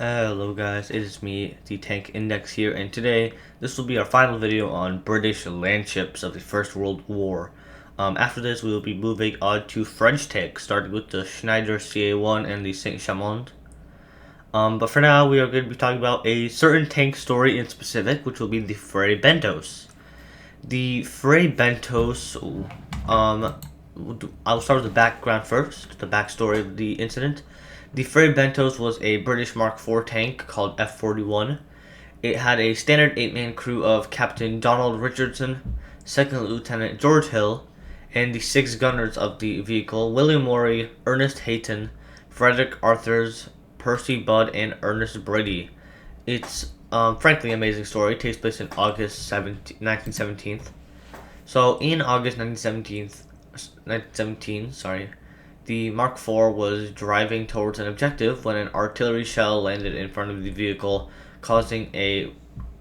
Hello guys, it is me, the Tank Index here, and today this will be our final video on British landships of the First World War. After this we will be moving on to French tanks, starting with the Schneider CA-1 and the Saint-Chamond. But for now we are going to be talking about a certain tank story in specific, which will be the Fray Bentos. The Fray Bentos, I'll start with the background first, the backstory of the incident. The Fray Bentos was a British Mark IV tank called F-41. It had a standard 8-man crew of Captain Donald Richardson, Second Lieutenant George Hill, and the 6 gunners of the vehicle, William Morey, Ernest Hayton, Frederick Arthurs, Percy Budd, and Ernest Brady. It's frankly an amazing story. It takes place in August 1917. So in August 1917, the Mark IV was driving towards an objective when an artillery shell landed in front of the vehicle, causing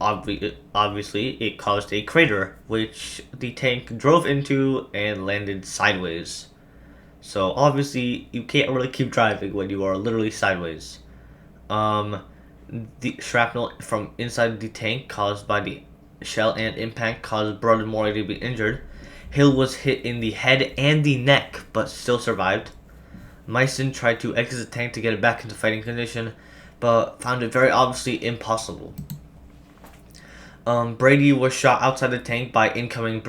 obviously it caused a crater, which the tank drove into and landed sideways. So obviously you can't really keep driving when you are literally sideways. The shrapnel from inside the tank caused by the shell and impact caused Budd and Morey to be injured. Hill was hit in the head and the neck, but still survived. Meissen tried to exit the tank to get it back into fighting condition, but found it very obviously impossible. Brady was shot outside the tank by incoming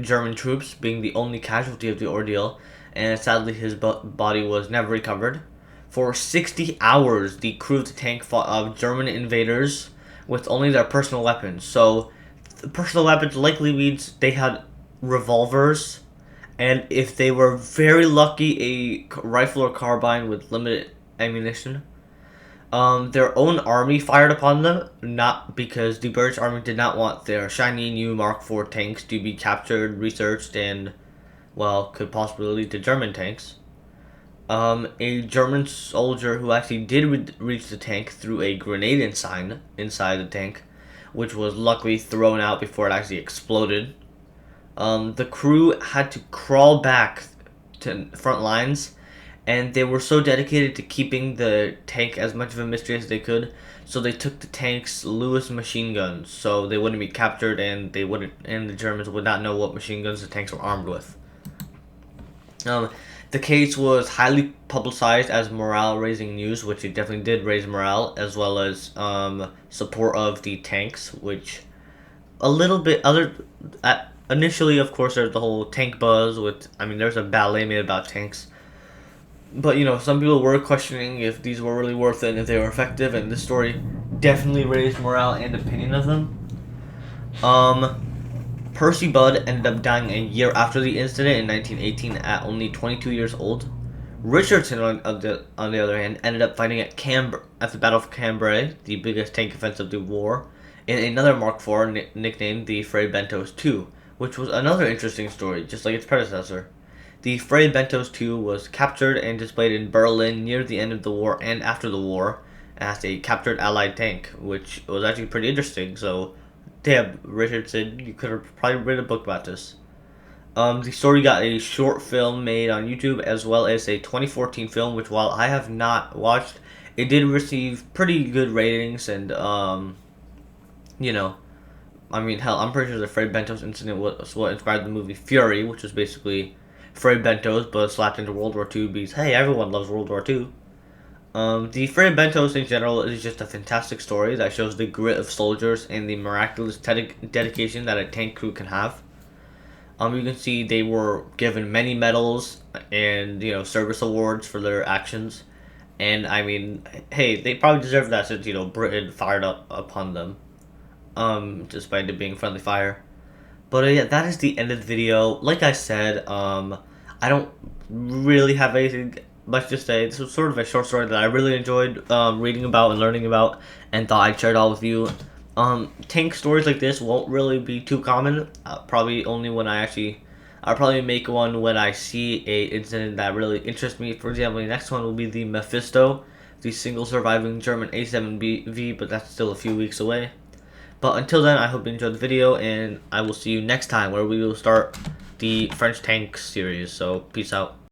German troops, being the only casualty of the ordeal, and sadly his body was never recovered. For 60 hours, the crew of the tank fought off German invaders with only their personal weapons. So, personal weapons likely means they had revolvers, and if they were very lucky, a rifle or carbine with limited ammunition. Their own army fired upon them, not because the British army did not want their shiny new Mark IV tanks to be captured, researched, and, well, could possibly lead to German tanks. A German soldier who actually did reach the tank threw a grenade inside the tank, which was luckily thrown out before it actually exploded. The crew had to crawl back to front lines, and they were so dedicated to keeping the tank as much of a mystery as they could, so they took the tank's Lewis machine guns, so they wouldn't be captured, and the Germans would not know what machine guns the tanks were armed with. The case was highly publicized as morale-raising news, which it definitely did raise morale, as well as support of the tanks, which a little bit initially, of course, there's the whole tank buzz there's a ballet made about tanks. But, some people were questioning if these were really worth it and if they were effective, and this story definitely raised morale and opinion of them. Percy Budd ended up dying a year after the incident in 1918 at only 22 years old. Richardson, on the other hand, ended up fighting at the Battle of Cambrai, the biggest tank offensive of the war, in another Mark IV nicknamed the Fray Bentos II, which was another interesting story, just like its predecessor. The Fray Bentos II was captured and displayed in Berlin near the end of the war and after the war as a captured Allied tank, which was actually pretty interesting. So, damn, Richardson, you could have probably written a book about this. The story got a short film made on YouTube, as well as a 2014 film, which, while I have not watched, it did receive pretty good ratings, and, hell, I'm pretty sure the Fray Bentos incident was what inspired the movie Fury, which was basically Fray Bentos, but slapped into World War II because, hey, everyone loves World War II. The Fray Bentos in general is just a fantastic story that shows the grit of soldiers and the miraculous dedication that a tank crew can have. You can see they were given many medals and, service awards for their actions. And, hey, they probably deserve that since, Britain fired up upon them. Despite it being friendly fire. But yeah, that is the end of the video. Like I said, I don't really have anything much to say. This was sort of a short story that I really enjoyed reading about and learning about, and thought I'd share it all with you. Tank stories like this won't really be too common. I'll probably make one when I see a incident that really interests me. For example, the next one will be the Mephisto, the single surviving German A7V, but that's still a few weeks away. But until then, I hope you enjoyed the video, and I will see you next time where we will start the French tank series. So, peace out.